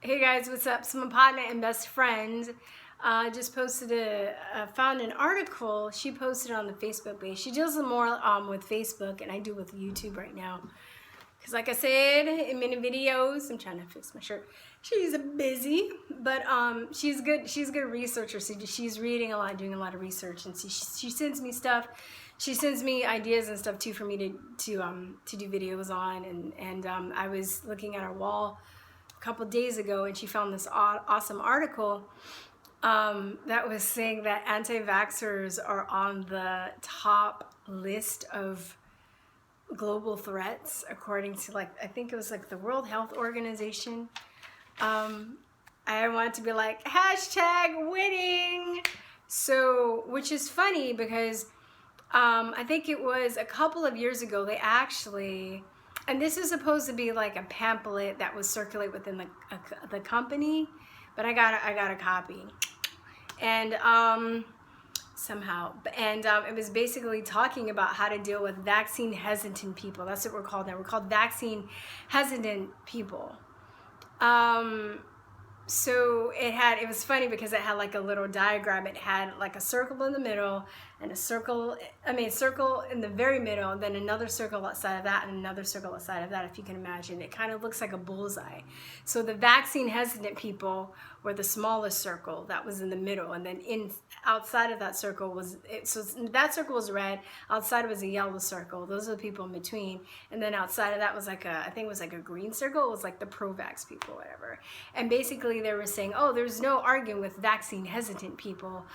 Hey guys, what's up? So my partner and best friend just posted found an article. She posted on the Facebook page. She deals more with Facebook, and I do with YouTube right now. Because like I said in many videos, I'm trying to fix my shirt. She's busy, but she's good. She's a good researcher. So she's reading a lot, doing a lot of research, and she sends me stuff. She sends me ideas and stuff too for me to do videos on. And I was looking at her wall a couple days ago, and she found this awesome article that was saying that anti-vaxxers are on the top list of global threats, according to, like, I think it was like the World Health Organization. I want to be like, hashtag winning. So, which is funny because I think it was a couple of years ago, they actually, and this is supposed to be like a pamphlet that was circulate within the company, but I got a copy, and it was basically talking about how to deal with vaccine hesitant people. That's what we're called now. We're called vaccine hesitant people. So it was funny because it had like a little diagram. It had like a circle in the middle and a circle in the very middle, and then another circle outside of that and another circle outside of that, if you can imagine. It kind of looks like a bullseye. So the vaccine hesitant people were the smallest circle that was in the middle, and then outside of that circle was, so that circle was red, outside was a yellow circle. Those are the people in between, and then outside of that was like I think it was like a green circle. It was like the pro-vax people, whatever. And basically they were saying, oh, there's no arguing with vaccine hesitant people.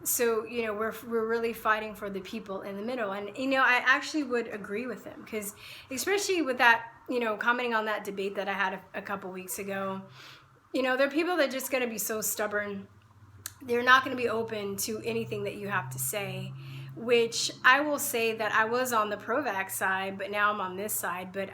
So, you know, we're really fighting for the people in the middle. And, you know, I actually would agree with them, because especially with that, you know, commenting on that debate that I had a couple weeks ago, you know, there are people that are just going to be so stubborn. They're not going to be open to anything that you have to say, which I will say that I was on the pro-vax side, but now I'm on this side. But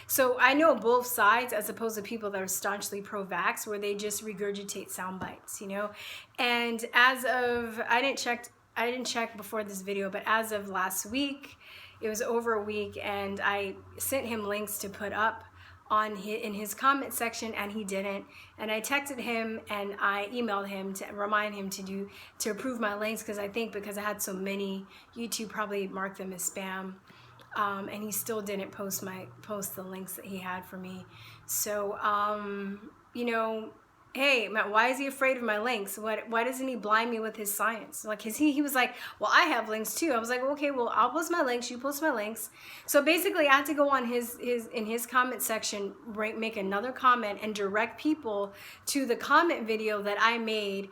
so I know both sides, as opposed to people that are staunchly pro-vax, where they just regurgitate sound bites, you know. And as of, I didn't check before this video, but as of last week, it was over a week, and I sent him links to put up in his comment section, and he didn't. And I texted him and I emailed him to remind him to approve my links, because I think because I had so many, YouTube probably marked them as spam, and he still didn't post the links that he had for me. So you know, hey, why is he afraid of my links? Why doesn't he blind me with his science? Like, he was like, well, I have links too. I was like, okay, well, I'll post my links, you post my links. So basically I had to go on in his comment section, make another comment and direct people to the comment video that I made,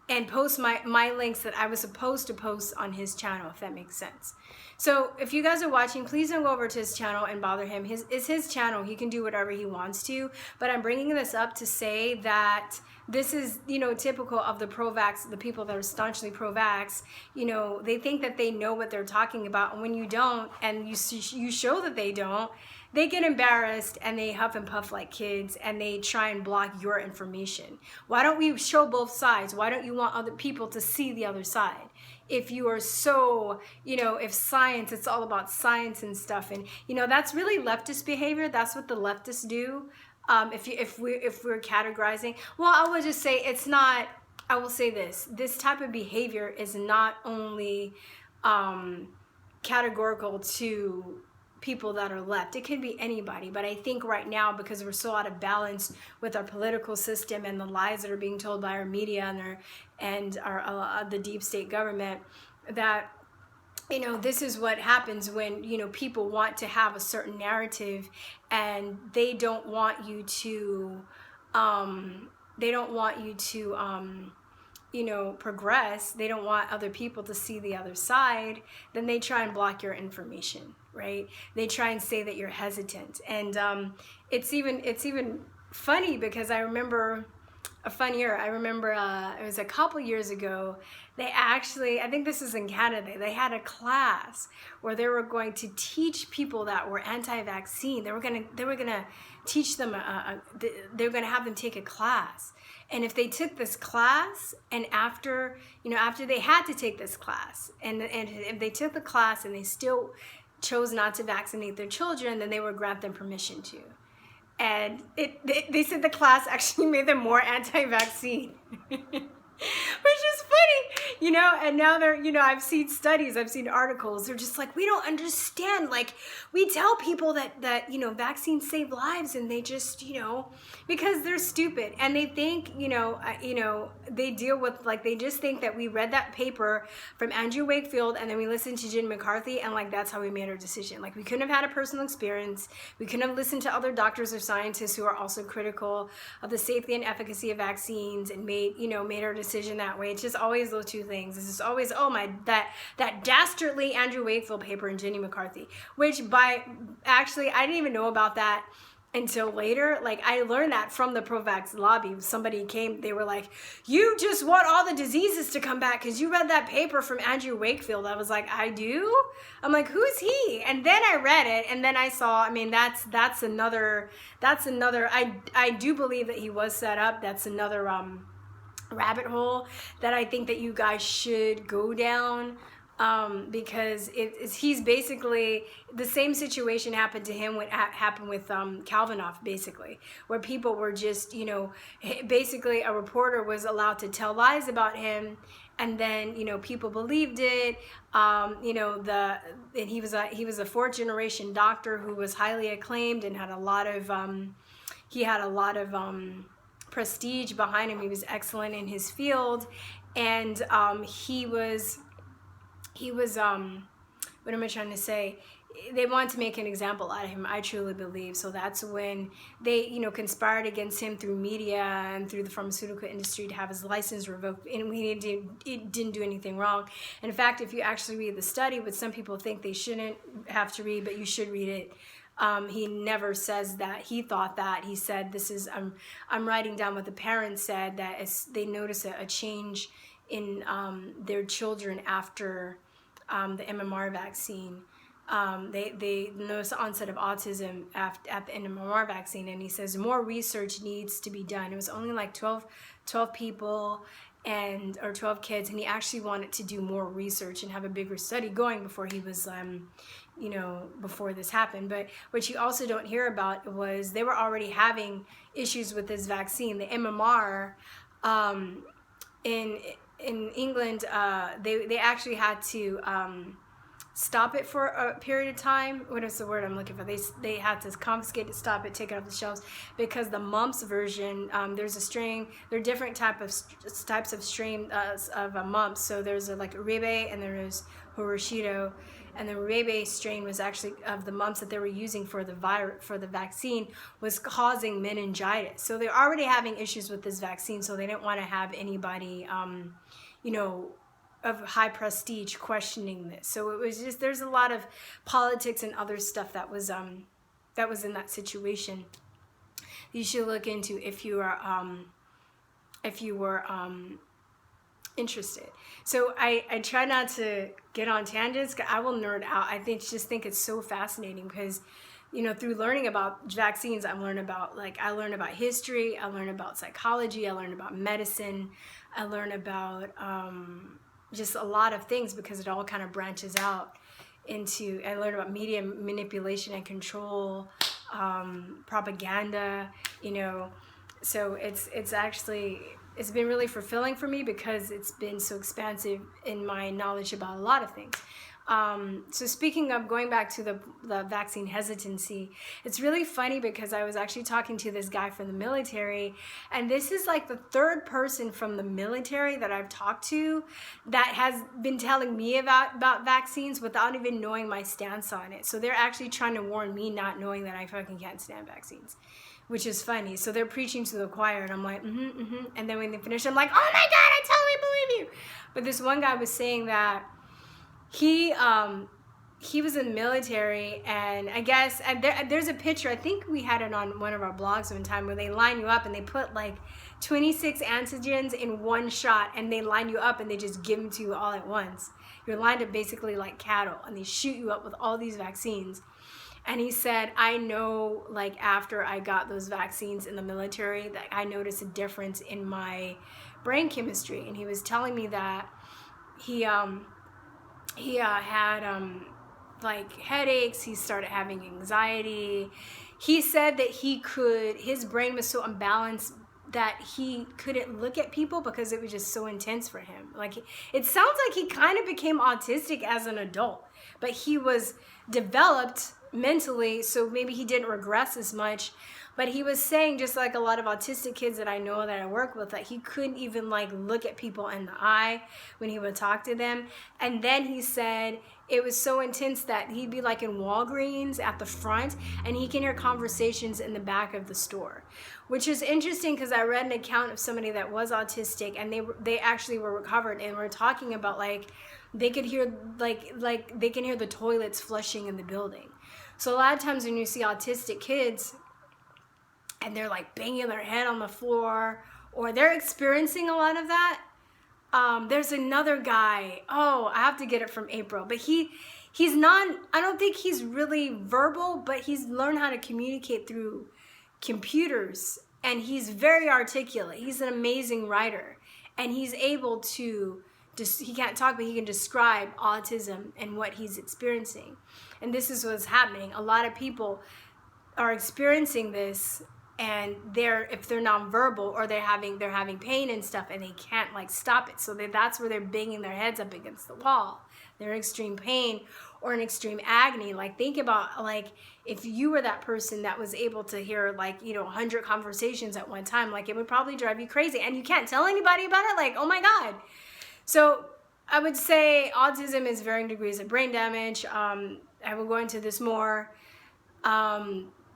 and post my links that I was supposed to post on his channel, if that makes sense. So if you guys are watching, please don't go over to his channel and bother him. It's his channel. He can do whatever he wants to. But I'm bringing this up to say that this is, you know, typical of the pro-vax, the people that are staunchly pro-vax. You know, they think that they know what they're talking about, and when you don't, and you show that they don't, they get embarrassed and they huff and puff like kids, and they try and block your information. Why don't we show both sides? Why don't you want other people to see the other side? If you are so, you know, if science, it's all about science and stuff, and, you know, that's really leftist behavior. That's what the leftists do. If we're categorizing, well, I will just say it's not. I will say this type of behavior is not only categorical to people that are left. It could be anybody, but I think right now, because we're so out of balance with our political system and the lies that are being told by our media and the deep state government, that, you know, this is what happens when, you know, people want to have a certain narrative, and they don't want you to you know, progress. They don't want other people to see the other side. Then they try and block your information, right? They try and say that you're hesitant. And it's even funny, because I remember it was a couple years ago, they actually, I think this is in Canada, they had a class where they were going to teach people that were anti-vaccine. They were gonna teach them, they were gonna have them take a class. And if they took this class, and after they had to take this class, and if they took the class and they still chose not to vaccinate their children, then they would grant them permission to. And they said the class actually made them more anti-vaccine. Which is funny, you know, and now they're, you know, I've seen studies, I've seen articles, they're just like, we don't understand, like, we tell people that, you know, vaccines save lives, and they just, you know, because they're stupid, and they think, you know, they deal with, like, they just think that we read that paper from Andrew Wakefield, and then we listened to Jen McCarthy, and, like, that's how we made our decision. Like, we couldn't have had a personal experience, we couldn't have listened to other doctors or scientists who are also critical of the safety and efficacy of vaccines, and made our decision that way. It's just always those two things. It's just always, oh my, that dastardly Andrew Wakefield paper and Jenny McCarthy, which actually, I didn't even know about that until later. Like, I learned that from the pro-vax lobby. Somebody came, they were like, you just want all the diseases to come back because you read that paper from Andrew Wakefield. I was like, I do? I'm like, who's he? And then I read it, and then I saw, I mean, that's another, I do believe that he was set up. That's another, rabbit hole that I think that you guys should go down, because he's basically, the same situation happened to him what happened with Kalvanoff, basically, where people were just, you know, basically a reporter was allowed to tell lies about him, and then, you know, people believed it. You know, and he was a fourth generation doctor who was highly acclaimed and had a lot of prestige behind him. He was excellent in his field, and he was what am I trying to say? They wanted to make an example out of him, I truly believe. So that's when they, you know, conspired against him through media and through the pharmaceutical industry to have his license revoked, and he didn't do anything wrong. And in fact, if you actually read the study, which some people think they shouldn't have to read, but you should read it, he never says that he thought that. He said, this is, I'm writing down what the parents said, that they notice a change in their children after the MMR vaccine. They notice the onset of autism at the MMR vaccine, and he says more research needs to be done. It was only like 12 people or 12 kids, and he actually wanted to do more research and have a bigger study going before he was you know, before this happened. But what you also don't hear about was they were already having issues with this vaccine, the MMR. In England, they actually had to stop it for a period of time. What is the word I'm looking for? They had to confiscate it, stop it, take it off the shelves, because the mumps version, there's a strain, there are different types of strain of mumps. So there's like Uribe, and there is Hiroshito, and the Uribe strain was actually, of the mumps that they were using for the vaccine, was causing meningitis. So they're already having issues with this vaccine, so they didn't want to have anybody, you know, of high prestige questioning this. So it was just, there's a lot of politics and other stuff that was in that situation. You should look into if you were interested. So I try not to get on tangents, 'cause I will nerd out. I just think it's so fascinating, because, you know, through learning about vaccines, I learned about history, I learned about psychology, I learned about medicine, I learned about just a lot of things, because it all kind of branches out into, I learned about media manipulation and control, propaganda, you know. So it's actually, it's been really fulfilling for me, because it's been so expansive in my knowledge about a lot of things. So speaking of going back to the vaccine hesitancy, it's really funny, because I was actually talking to this guy from the military, and this is like the third person from the military that I've talked to that has been telling me about vaccines without even knowing my stance on it. So they're actually trying to warn me, not knowing that I fucking can't stand vaccines, which is funny. So they're preaching to the choir, and I'm like, and then when they finish, I'm like, oh my God, I totally believe you. But this one guy was saying that he was in the military, and I guess there's a picture, I think we had it on one of our blogs one time, where they line you up and they put like 26 antigens in one shot, and they line you up and they just give them to you all at once. You're lined up basically like cattle, and they shoot you up with all these vaccines. And he said, I know, like, after I got those vaccines in the military, that I noticed a difference in my brain chemistry. And he was telling me that he had like headaches, he started having anxiety, he said that his brain was so unbalanced that he couldn't look at people because it was just so intense for him. Like, it sounds like he kind of became autistic as an adult, but he was developed mentally, so maybe he didn't regress as much. But he was saying, just like a lot of autistic kids that I know that I work with, that he couldn't even like look at people in the eye when he would talk to them. And then he said it was so intense that he'd be like in Walgreens at the front and he can hear conversations in the back of the store, which is interesting because I read an account of somebody that was autistic and they actually were recovered and were talking about like they could hear like they can hear the toilets flushing in the building. So a lot of times when you see autistic kids and they're like banging their head on the floor or they're experiencing a lot of that. There's another guy, I have to get it from April, but he's not, I don't think he's really verbal, but he's learned how to communicate through computers and he's very articulate. He's an amazing writer and he's able to he can't talk, but he can describe autism and what he's experiencing. And this is what's happening. A lot of people are experiencing this and if they're nonverbal or they're having pain and stuff and they can't like stop it. So that's where they're banging their heads up against the wall. They're in extreme pain or in extreme agony. Like think about like if you were that person that was able to hear like, 100 conversations at one time, like it would probably drive you crazy and you can't tell anybody about it. Like, oh my God. So I would say autism is varying degrees of brain damage. I will go into this more.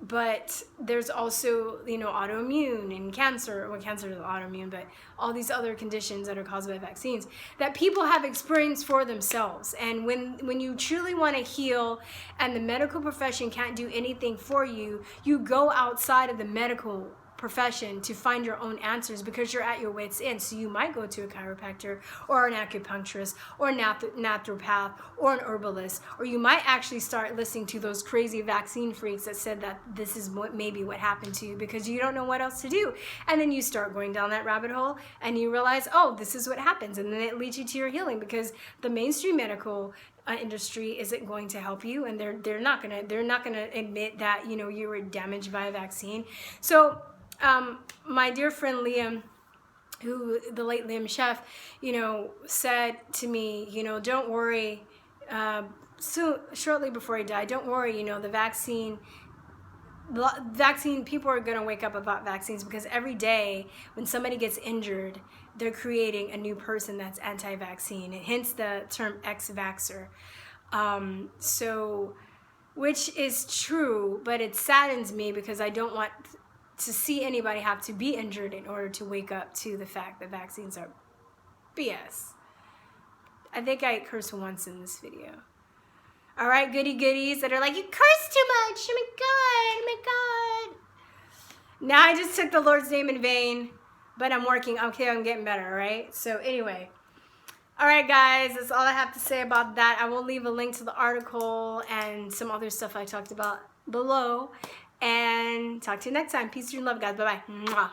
But there's also, autoimmune and cancer. Well, cancer is autoimmune, but all these other conditions that are caused by vaccines that people have experienced for themselves. And when you truly want to heal and the medical profession can't do anything for you, you go outside of the medical profession to find your own answers because you're at your wit's end. So you might go to a chiropractor or an acupuncturist or a naturopath or an herbalist, or you might actually start listening to those crazy vaccine freaks that said that this is maybe what happened to you because you don't know what else to do. And then you start going down that rabbit hole and you realize, oh, this is what happens. And then it leads you to your healing because the mainstream medical industry isn't going to help you, and they're not gonna admit that you were damaged by a vaccine. So my dear friend Liam, the late Liam Chef, said to me, don't worry, shortly before he died, don't worry, the vaccine, people are going to wake up about vaccines because every day when somebody gets injured, they're creating a new person that's anti-vaccine, and hence the term Ex-Vaxxer. Which is true, but it saddens me because I don't want to see anybody have to be injured in order to wake up to the fact that vaccines are BS. I think I cursed once in this video. All right, goodies that are like, you curse too much. Oh my God. Now I just took the Lord's name in vain, but I'm working. Okay, I'm getting better, all right? So anyway. All right, guys, that's all I have to say about that. I will leave a link to the article and some other stuff I talked about below. And talk to you next time. Peace and love, guys. Bye-bye.